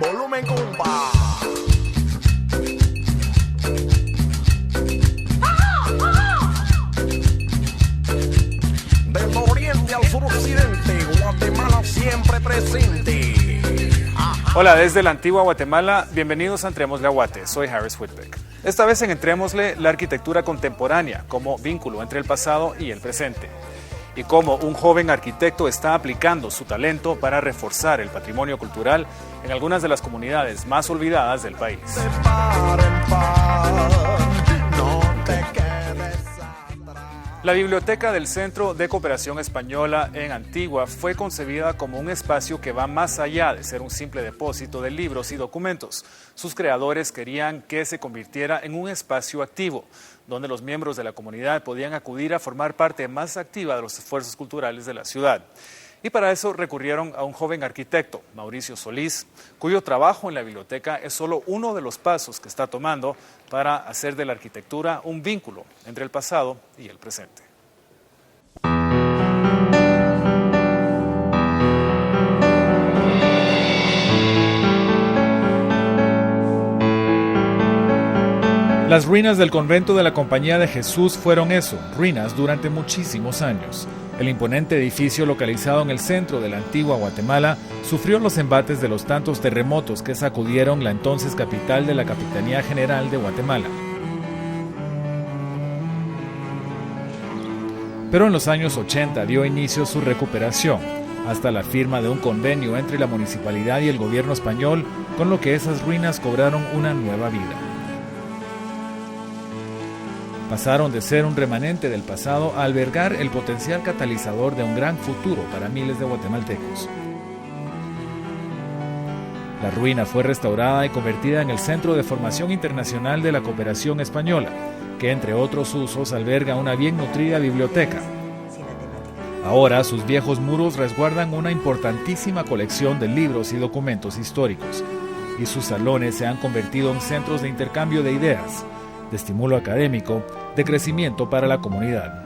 Volumen compa. Del oriente al suroccidente, Guatemala siempre presente. Ajá. Hola, desde la antigua Guatemala, bienvenidos a Entrémosle a Guate, soy Harris Whitbeck. Esta vez en Entrémosle, la arquitectura contemporánea como vínculo entre el pasado y el presente. Y cómo un joven arquitecto está aplicando su talento para reforzar el patrimonio cultural en algunas de las comunidades más olvidadas del país. De par en par, no te quedes atrás. La Biblioteca del Centro de Cooperación Española en Antigua fue concebida como un espacio que va más allá de ser un simple depósito de libros y documentos. Sus creadores querían que se convirtiera en un espacio activo, donde los miembros de la comunidad podían acudir a formar parte más activa de los esfuerzos culturales de la ciudad. Y para eso recurrieron a un joven arquitecto, Mauricio Solís, cuyo trabajo en la biblioteca es solo uno de los pasos que está tomando para hacer de la arquitectura un vínculo entre el pasado y el presente. Las ruinas del convento de la Compañía de Jesús fueron eso, ruinas durante muchísimos años. El imponente edificio localizado en el centro de la antigua Guatemala sufrió los embates de los tantos terremotos que sacudieron la entonces capital de la Capitanía General de Guatemala. Pero en los años 80 dio inicio su recuperación, hasta la firma de un convenio entre la municipalidad y el gobierno español, con lo que esas ruinas cobraron una nueva vida. Pasaron de ser un remanente del pasado a albergar el potencial catalizador de un gran futuro para miles de guatemaltecos. La ruina fue restaurada y convertida en el Centro de Formación Internacional de la Cooperación Española, que entre otros usos alberga una bien nutrida biblioteca. Ahora sus viejos muros resguardan una importantísima colección de libros y documentos históricos, y sus salones se han convertido en centros de intercambio de ideas, de estímulo académico, de crecimiento para la comunidad.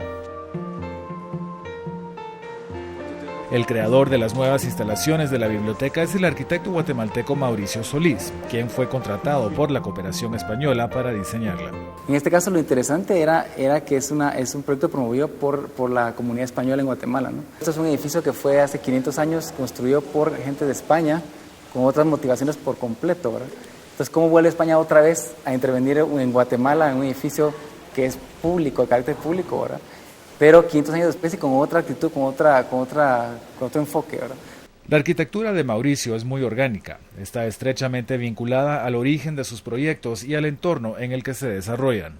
El creador de las nuevas instalaciones de la biblioteca es el arquitecto guatemalteco Mauricio Solís, quien fue contratado por la Cooperación Española para diseñarla. En este caso lo interesante era que es un proyecto promovido por la comunidad española en Guatemala, ¿no? Esto es un edificio que fue hace 500 años construido por gente de España con otras motivaciones por completo, ¿verdad? Entonces, ¿cómo vuelve España otra vez a intervenir en Guatemala en un edificio que es público, de carácter público, ¿verdad? Pero 500 años después y con otra actitud, con otro enfoque, ¿verdad? La arquitectura de Mauricio es muy orgánica, está estrechamente vinculada al origen de sus proyectos y al entorno en el que se desarrollan.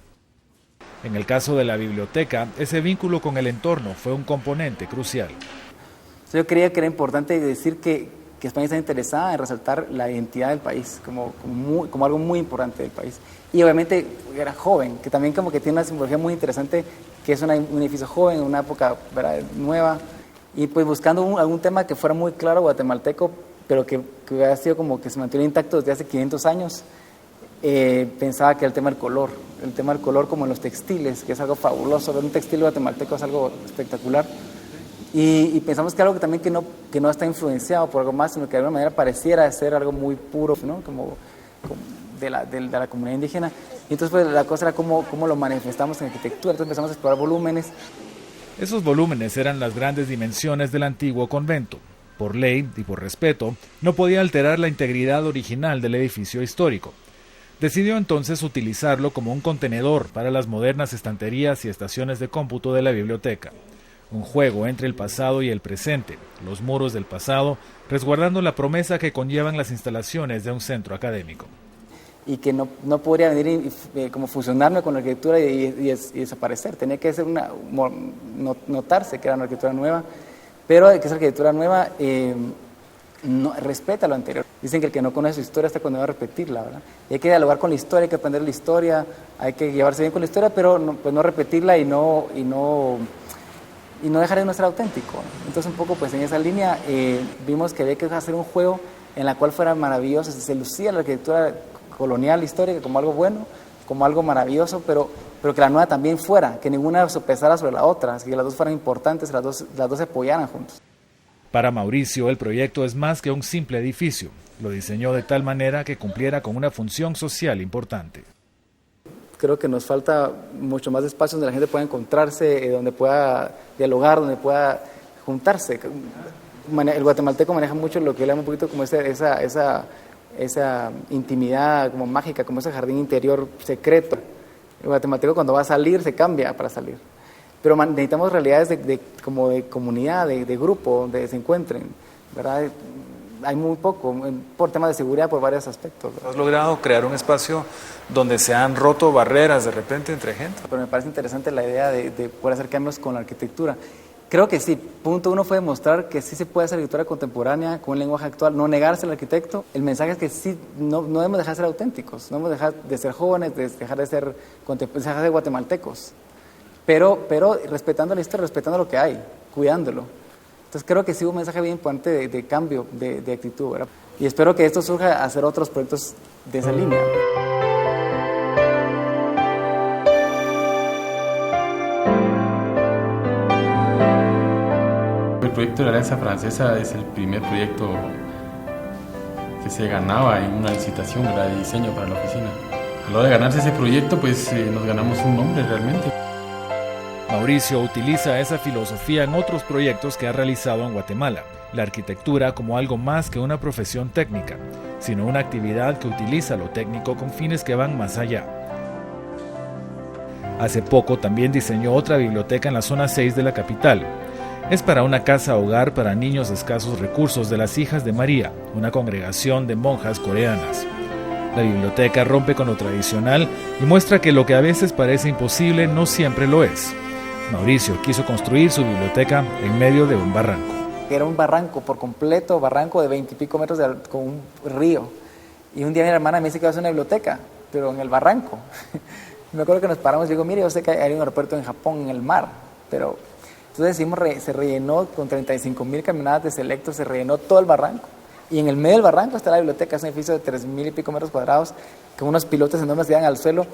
En el caso de la biblioteca, ese vínculo con el entorno fue un componente crucial. Yo creía que era importante decir que España está interesada en resaltar la identidad del país como algo muy importante del país. Y obviamente era joven, que también como que tiene una simbología muy interesante, que es un edificio joven, una época, ¿verdad?, nueva, y pues buscando algún tema que fuera muy claro guatemalteco, pero que hubiera sido como que se mantuviera intacto desde hace 500 años. Pensaba que el tema del color como en los textiles, que es algo fabuloso, ver un textil guatemalteco es algo espectacular. Y pensamos que algo que también que no está influenciado por algo más, sino que de alguna manera pareciera ser algo muy puro, ¿no?, como de la comunidad indígena. Y entonces pues, la cosa era cómo lo manifestamos en arquitectura. Entonces empezamos a explorar volúmenes. Esos volúmenes eran las grandes dimensiones del antiguo convento. Por ley y por respeto, no podía alterar la integridad original del edificio histórico. Decidió entonces utilizarlo como un contenedor para las modernas estanterías y estaciones de cómputo de la biblioteca. Un juego entre el pasado y el presente, los muros del pasado, resguardando la promesa que conllevan las instalaciones de un centro académico. Y que no podría venir como fusionarme con la arquitectura y desaparecer. Tenía que ser notarse que era una arquitectura nueva, pero que esa arquitectura nueva no, respeta lo anterior. Dicen que el que no conoce su historia hasta cuando va a repetirla, ¿verdad? Y hay que dialogar con la historia, hay que aprender la historia, hay que llevarse bien con la historia, pero no repetirla y no dejar de no ser auténtico. Entonces un poco pues en esa línea vimos que había que hacer un juego en la cual fuera maravilloso, se lucía la arquitectura colonial histórica como algo bueno, como algo maravilloso, pero que la nueva también fuera, que ninguna sopesara sobre la otra, que las dos fueran importantes, las dos se apoyaran juntos. Para Mauricio, el proyecto es más que un simple edificio. Lo diseñó de tal manera que cumpliera con una función social importante. Creo que nos falta mucho más espacio donde la gente pueda encontrarse, donde pueda dialogar, donde pueda juntarse. El guatemalteco maneja mucho lo que le llamo un poquito como esa intimidad como mágica, como ese jardín interior secreto. El guatemalteco cuando va a salir se cambia para salir. Pero necesitamos realidades como de comunidad, de grupo, donde se encuentren, ¿verdad? Hay muy poco, por temas de seguridad, por varios aspectos, ¿verdad? ¿Has logrado crear un espacio donde se han roto barreras de repente entre gente? Pero me parece interesante la idea de poder hacer cambios con la arquitectura. Creo que sí. Punto uno fue demostrar que sí se puede hacer arquitectura contemporánea con un lenguaje actual, no negarse al arquitecto. El mensaje es que sí, no debemos dejar de ser auténticos, no debemos dejar de ser jóvenes, dejar de ser guatemaltecos. Pero respetando la historia, respetando lo que hay, cuidándolo. Entonces creo que sí hubo un mensaje bien importante de cambio de actitud, ¿verdad? Y espero que esto surja a hacer otros proyectos de esa línea. El proyecto de la Alianza Francesa es el primer proyecto que se ganaba en una licitación, ¿verdad?, de diseño para la oficina. A la hora de ganarse ese proyecto, pues nos ganamos un nombre realmente. Mauricio utiliza esa filosofía en otros proyectos que ha realizado en Guatemala. La arquitectura como algo más que una profesión técnica, sino una actividad que utiliza lo técnico con fines que van más allá. Hace poco también diseñó otra biblioteca en la zona 6 de la capital. Es para una casa hogar para niños de escasos recursos de las Hijas de María, una congregación de monjas coreanas. La biblioteca rompe con lo tradicional y muestra que lo que a veces parece imposible no siempre lo es. Mauricio quiso construir su biblioteca en medio de un barranco. Era un barranco por completo, barranco de 20 y pico metros con un río. Y un día mi hermana me dice que va a hacer una biblioteca, pero en el barranco. Me acuerdo que nos paramos y digo, mire, yo sé que hay un aeropuerto en Japón, en el mar, pero... Entonces se rellenó con 35,000 caminadas de Selecto, se rellenó todo el barranco. Y en el medio del barranco está la biblioteca, es un edificio de 3,000 y pico metros cuadrados, con unos pilotes enormes que dan al suelo.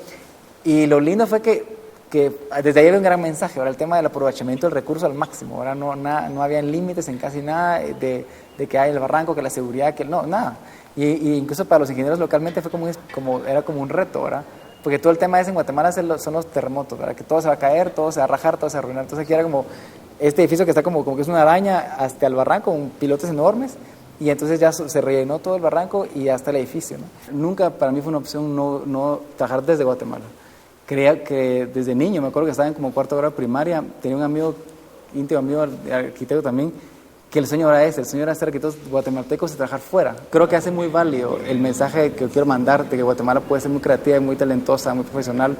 Y lo lindo fue que desde ahí había un gran mensaje, ahora el tema del aprovechamiento del recurso al máximo, ahora no había límites en casi nada de que hay el barranco, que la seguridad, que no, nada. Y incluso para los ingenieros localmente fue era como un reto, ¿verdad? Porque todo el tema en Guatemala son los terremotos, ¿verdad? Que todo se va a caer, todo se va a rajar, todo se va a arruinar. Entonces aquí era como este edificio que está como que es una araña hasta el barranco, con pilotes enormes, y entonces ya se rellenó todo el barranco y hasta el edificio, ¿no? Nunca para mí fue una opción no trabajar desde Guatemala. Creía que desde niño, me acuerdo que estaba en como cuarto grado de primaria, tenía un amigo, íntimo amigo, arquitecto también, que el sueño era ese, el sueño era ser arquitectos guatemaltecos y trabajar fuera. Creo que hace muy válido el mensaje que quiero mandar de que Guatemala puede ser muy creativa y muy talentosa, muy profesional.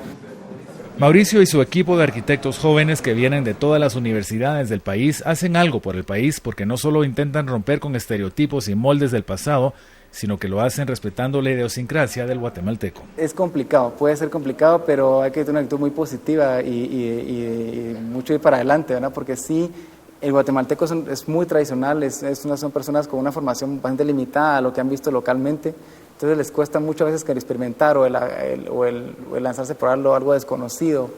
Mauricio y su equipo de arquitectos jóvenes que vienen de todas las universidades del país hacen algo por el país porque no solo intentan romper con estereotipos y moldes del pasado, sino que lo hacen respetando la idiosincrasia del guatemalteco. Es complicado, puede ser complicado, pero hay que tener una actitud muy positiva y mucho ir para adelante, ¿verdad? Porque sí, el guatemalteco es muy tradicional, son personas con una formación bastante limitada a lo que han visto localmente, entonces les cuesta mucho a veces experimentar o el lanzarse por algo desconocido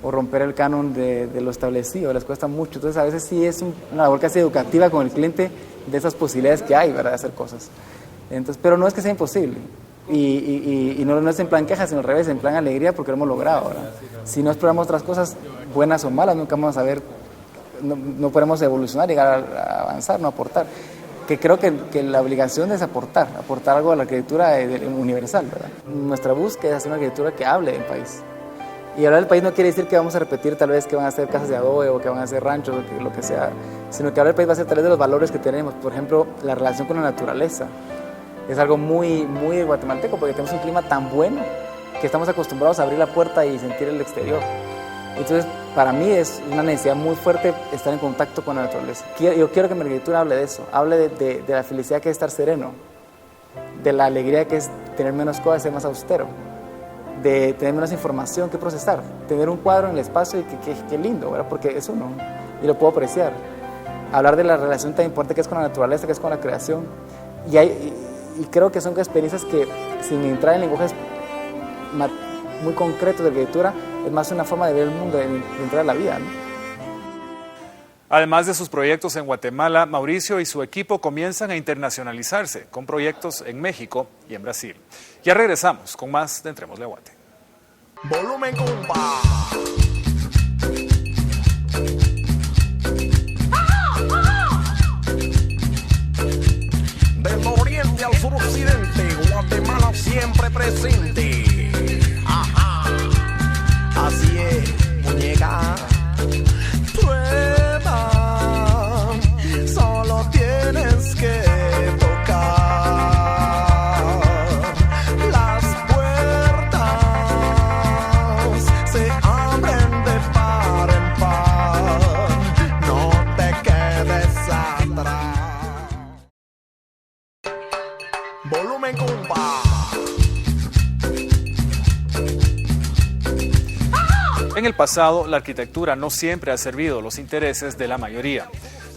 o romper el canon de lo establecido, les cuesta mucho, entonces a veces sí es una labor casi educativa con el cliente de esas posibilidades que hay, ¿verdad?, de hacer cosas. Entonces, pero no es que sea imposible y no es en plan queja, sino al revés, en plan alegría porque lo hemos logrado, ¿verdad? Si no exploramos otras cosas buenas o malas, nunca vamos a ver, no podemos evolucionar, llegar a avanzar, no aportar. Que creo que la obligación es aportar algo a la arquitectura universal, ¿verdad? Nuestra búsqueda es hacer una arquitectura que hable del país. Y hablar del país no quiere decir que vamos a repetir tal vez que van a ser casas de adobe o que van a ser ranchos o lo que sea, sino que hablar del país va a ser tal vez de los valores que tenemos, por ejemplo, la relación con la naturaleza. Es algo muy, muy guatemalteco porque tenemos un clima tan bueno que estamos acostumbrados a abrir la puerta y sentir el exterior. Entonces, para mí es una necesidad muy fuerte estar en contacto con la naturaleza. Yo quiero que mi arquitectura hable de eso, hable de la felicidad que es estar sereno, de la alegría que es tener menos cosas y ser más austero, de tener menos información que procesar, tener un cuadro en el espacio y que lindo, ¿verdad? Porque es uno y lo puedo apreciar. Hablar de la relación tan importante que es con la naturaleza, que es con la creación. Y creo que son experiencias que, sin entrar en lenguajes muy concretos de arquitectura, es más una forma de ver el mundo, de entrar a la vida, ¿no? Además de sus proyectos en Guatemala, Mauricio y su equipo comienzan a internacionalizarse con proyectos en México y en Brasil. Ya regresamos con más de Entrémosle a Guate. Volumen compa. Del oriente al suroccidente, Guatemala siempre presente. Ajá. Así es, muñeca. Prueba. Solo tienes que tocar las puertas. Se abren de par en par. No te quedes atrás. Volumen compa. En el pasado, la arquitectura no siempre ha servido los intereses de la mayoría,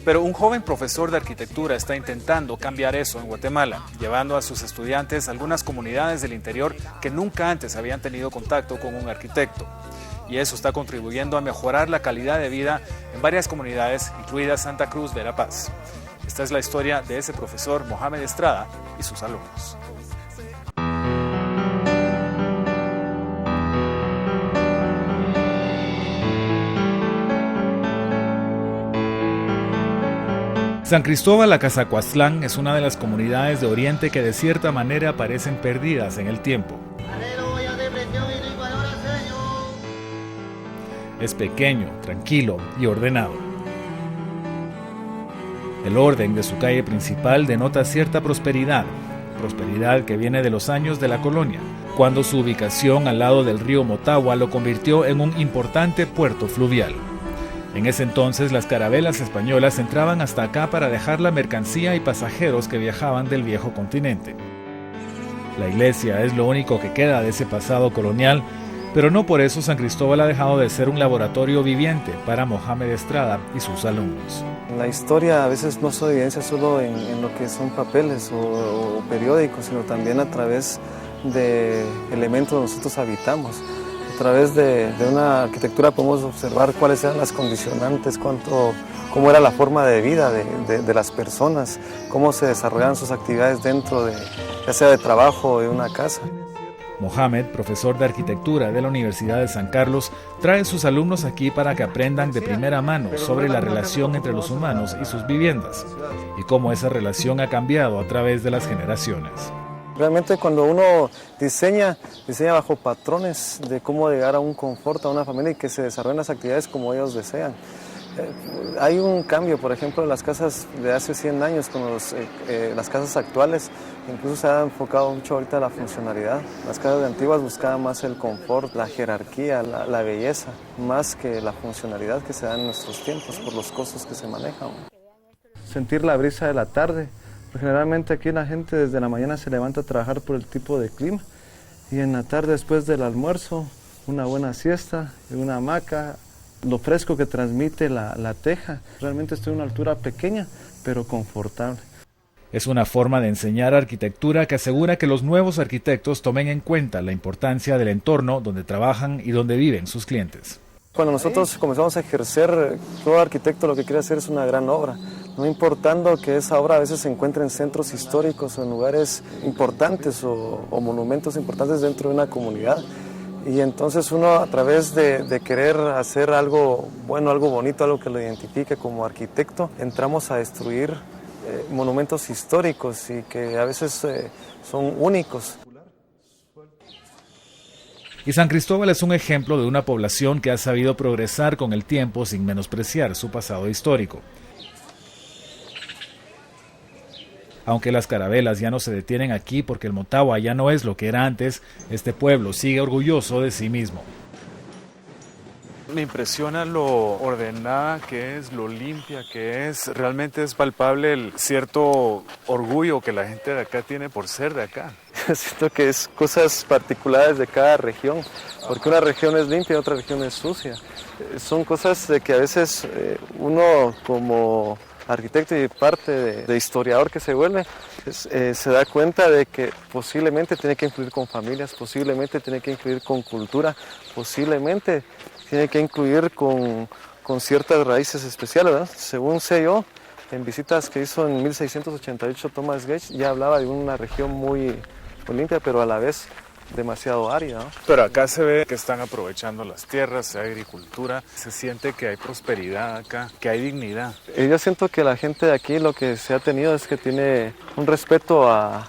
pero un joven profesor de arquitectura está intentando cambiar eso en Guatemala, llevando a sus estudiantes a algunas comunidades del interior que nunca antes habían tenido contacto con un arquitecto. Y eso está contribuyendo a mejorar la calidad de vida en varias comunidades, incluida Santa Cruz de la Paz. Esta es la historia de ese profesor Mohamed Estrada y sus alumnos. San Cristóbal Acazacuaztlán es una de las comunidades de Oriente que de cierta manera parecen perdidas en el tiempo. Es pequeño, tranquilo y ordenado. El orden de su calle principal denota cierta prosperidad que viene de los años de la colonia, cuando su ubicación al lado del río Motagua lo convirtió en un importante puerto fluvial. En ese entonces las carabelas españolas entraban hasta acá para dejar la mercancía y pasajeros que viajaban del viejo continente. La iglesia es lo único que queda de ese pasado colonial, pero no por eso San Cristóbal ha dejado de ser un laboratorio viviente para Mohamed Estrada y sus alumnos. La historia a veces no se evidencia solo en lo que son papeles o periódicos, sino también a través de elementos donde nosotros habitamos. A través de una arquitectura podemos observar cuáles eran las condicionantes, cómo era la forma de vida de las personas, cómo se desarrollaban sus actividades dentro ya sea de trabajo o de una casa. Mohamed, profesor de arquitectura de la Universidad de San Carlos, trae a sus alumnos aquí para que aprendan de primera mano sobre la relación entre los humanos y sus viviendas y cómo esa relación ha cambiado a través de las generaciones. Realmente cuando uno diseña bajo patrones de cómo llegar a un confort a una familia y que se desarrollen las actividades como ellos desean. Hay un cambio, por ejemplo, en las casas de hace 100 años con las casas actuales. Incluso se ha enfocado mucho ahorita la funcionalidad. Las casas antiguas buscaban más el confort, la jerarquía, la belleza, más que la funcionalidad que se da en nuestros tiempos por los costos que se manejan. Sentir la brisa de la tarde. Generalmente aquí la gente desde la mañana se levanta a trabajar por el tipo de clima y en la tarde después del almuerzo una buena siesta y una hamaca, lo fresco que transmite la teja. Realmente estoy a una altura pequeña pero confortable. Es una forma de enseñar arquitectura que asegura que los nuevos arquitectos tomen en cuenta la importancia del entorno donde trabajan y donde viven sus clientes. Cuando nosotros comenzamos a ejercer, todo arquitecto lo que quiere hacer es una gran obra, no importando que esa obra a veces se encuentre en centros históricos o en lugares importantes o monumentos importantes dentro de una comunidad. Y entonces uno a través de querer hacer algo bueno, algo bonito, algo que lo identifique como arquitecto, entramos a destruir monumentos históricos y que a veces son únicos. Y San Cristóbal es un ejemplo de una población que ha sabido progresar con el tiempo sin menospreciar su pasado histórico. Aunque las carabelas ya no se detienen aquí porque el Motagua ya no es lo que era antes, este pueblo sigue orgulloso de sí mismo. Me impresiona lo ordenada que es, lo limpia que es. Realmente es palpable el cierto orgullo que la gente de acá tiene por ser de acá. Siento que es cosas particulares de cada región, porque una región es limpia y otra región es sucia. Son cosas de que a veces uno como arquitecto y parte de historiador que se vuelve, se da cuenta de que posiblemente tiene que influir con familias, posiblemente tiene que influir con cultura, posiblemente tiene que incluir con con ciertas raíces especiales, ¿verdad? Según sé yo, en visitas que hizo en 1688 Thomas Gage, ya hablaba de una región muy limpia, pero a la vez demasiado árida, ¿no? Pero acá se ve que están aprovechando las tierras, hay agricultura, se siente que hay prosperidad acá, que hay dignidad. Yo siento que la gente de aquí lo que se ha tenido es que tiene un respeto a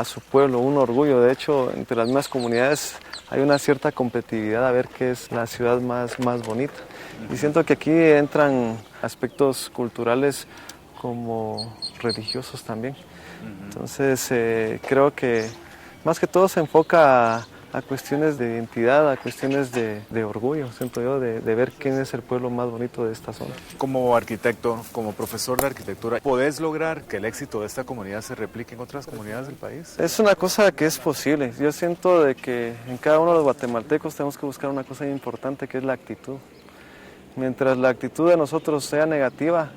su pueblo, un orgullo. De hecho, entre las mismas comunidades hay una cierta competitividad a ver qué es la ciudad más bonita. Y siento que aquí entran aspectos culturales como religiosos también. Entonces, creo que más que todo se enfoca a cuestiones de identidad, a cuestiones de orgullo, siento yo, de ver quién es el pueblo más bonito de esta zona. Como arquitecto, como profesor de arquitectura, ¿podés lograr que el éxito de esta comunidad se replique en otras comunidades del país? Es una cosa que es posible. Yo siento de que en cada uno de los guatemaltecos tenemos que buscar una cosa importante, que es la actitud. Mientras la actitud de nosotros sea negativa,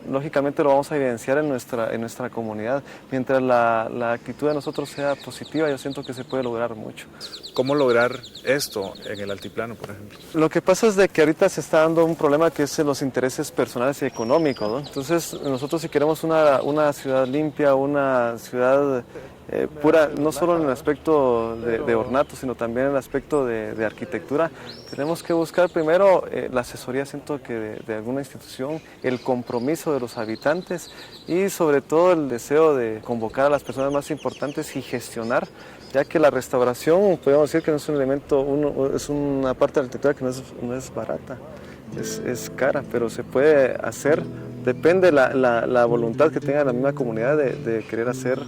lógicamente lo vamos a evidenciar en nuestra comunidad. Mientras la actitud de nosotros sea positiva, yo siento que se puede lograr mucho. ¿Cómo lograr esto en el altiplano, por ejemplo? Lo que pasa es de que ahorita se está dando un problema que es los intereses personales y económicos, ¿no? Entonces nosotros si queremos una ciudad limpia, una ciudad pura, no solo en el aspecto de ornato, sino también en el aspecto de arquitectura, tenemos que buscar primero la asesoría, siento que de alguna institución, el compromiso de los habitantes y sobre todo el deseo de convocar a las personas más importantes y gestionar, ya que la restauración, podemos decir que no es un elemento, es una parte de la arquitectura que no es barata, es cara, pero se puede hacer. Depende la voluntad que tenga la misma comunidad de querer hacer,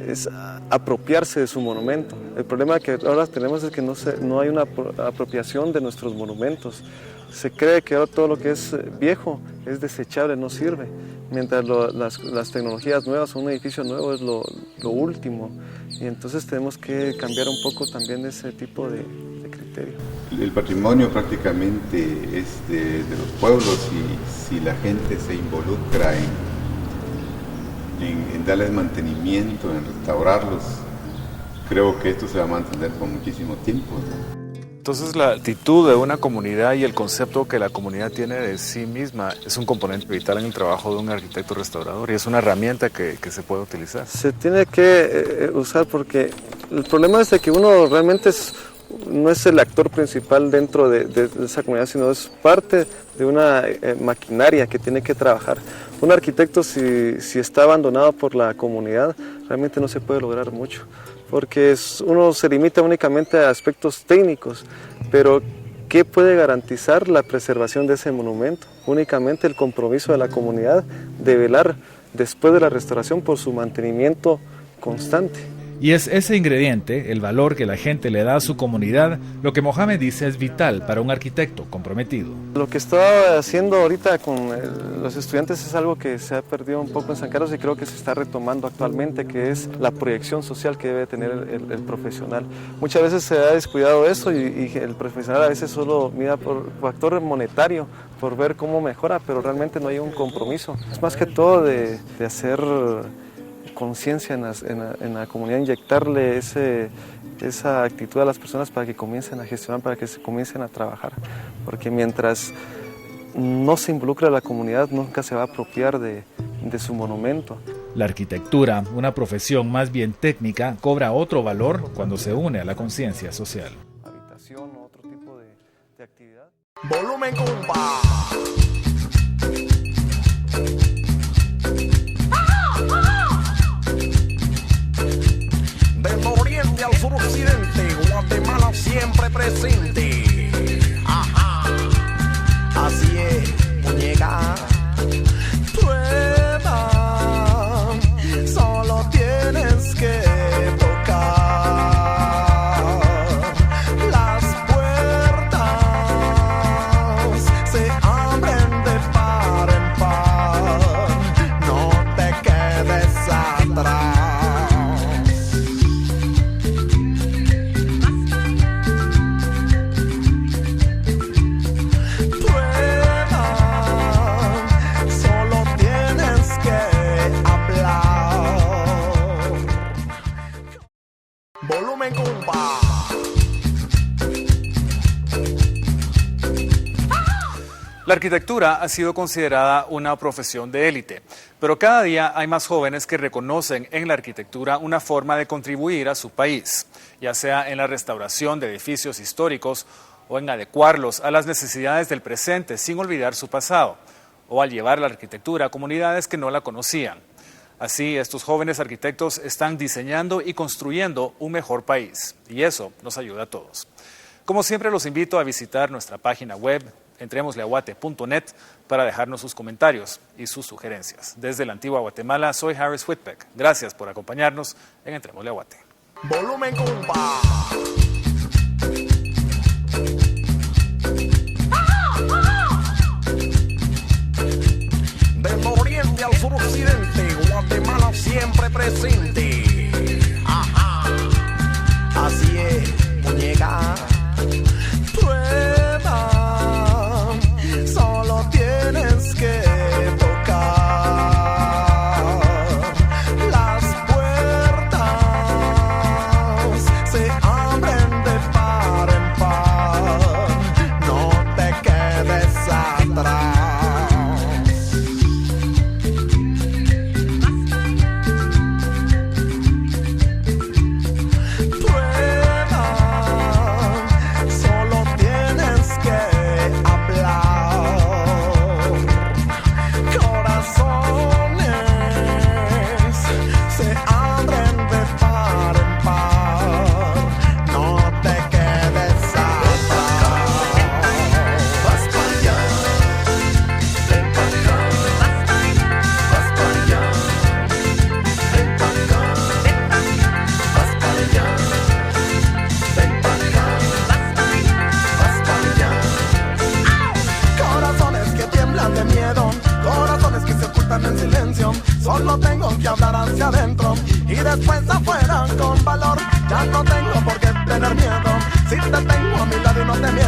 es apropiarse de su monumento. El problema que ahora tenemos es que no hay una apropiación de nuestros monumentos. Se cree que ahora todo lo que es viejo es desechable, no sirve, mientras las tecnologías nuevas, un edificio nuevo es lo último. Y entonces tenemos que cambiar un poco también ese tipo de criterio. El patrimonio prácticamente es de los pueblos y si la gente se involucra en darles mantenimiento, en restaurarlos, creo que esto se va a mantener por muchísimo tiempo, ¿no? Entonces la actitud de una comunidad y el concepto que la comunidad tiene de sí misma es un componente vital en el trabajo de un arquitecto restaurador y es una herramienta que se puede utilizar. Se tiene que usar porque el problema es de que uno realmente no es el actor principal dentro de esa comunidad, sino es parte de una maquinaria que tiene que trabajar. Un arquitecto si está abandonado por la comunidad realmente no se puede lograr mucho, porque uno se limita únicamente a aspectos técnicos, pero ¿qué puede garantizar la preservación de ese monumento? Únicamente el compromiso de la comunidad de velar después de la restauración por su mantenimiento constante. Y es ese ingrediente, el valor que la gente le da a su comunidad, lo que Mohamed dice es vital para un arquitecto comprometido. Lo que está haciendo ahorita con los estudiantes es algo que se ha perdido un poco en San Carlos y creo que se está retomando actualmente, que es la proyección social que debe tener el profesional. Muchas veces se ha descuidado eso y el profesional a veces solo mira por factor monetario, por ver cómo mejora, pero realmente no hay un compromiso. Es más que todo de hacer conciencia en la comunidad, inyectarle esa actitud a las personas para que comiencen a gestionar, para que se comiencen a trabajar, porque mientras no se involucra la comunidad nunca se va a apropiar de su monumento. La arquitectura, una profesión más bien técnica, cobra otro valor cuando se une a la conciencia social. Habitación o otro tipo de actividad. Volumen compa. Del oriente al suroccidente, Guatemala siempre presente. Ajá, así es, muñeca. Prueba, solo tienes que tocar. Las puertas se abren La arquitectura ha sido considerada una profesión de élite, pero cada día hay más jóvenes que reconocen en la arquitectura una forma de contribuir a su país, ya sea en la restauración de edificios históricos o en adecuarlos a las necesidades del presente sin olvidar su pasado, o al llevar la arquitectura a comunidades que no la conocían. Así, estos jóvenes arquitectos están diseñando y construyendo un mejor país, y eso nos ayuda a todos. Como siempre, los invito a visitar nuestra página web, entremosleaguate.net, para dejarnos sus comentarios y sus sugerencias. Desde la antigua Guatemala, soy Harris Whitbeck. Gracias por acompañarnos en Entrémosle a Guate. Volumen compa. Del oriente al suroccidente, Guatemala siempre presente. Ajá. Así es, muñeca. Prueba. Solo tienes que tocar las puertas. Se abren de par en par. No te quedes atrás. En silencio, solo tengo que hablar hacia adentro y después afuera con valor. Ya no tengo por qué tener miedo, si te tengo a mi lado y no te miento.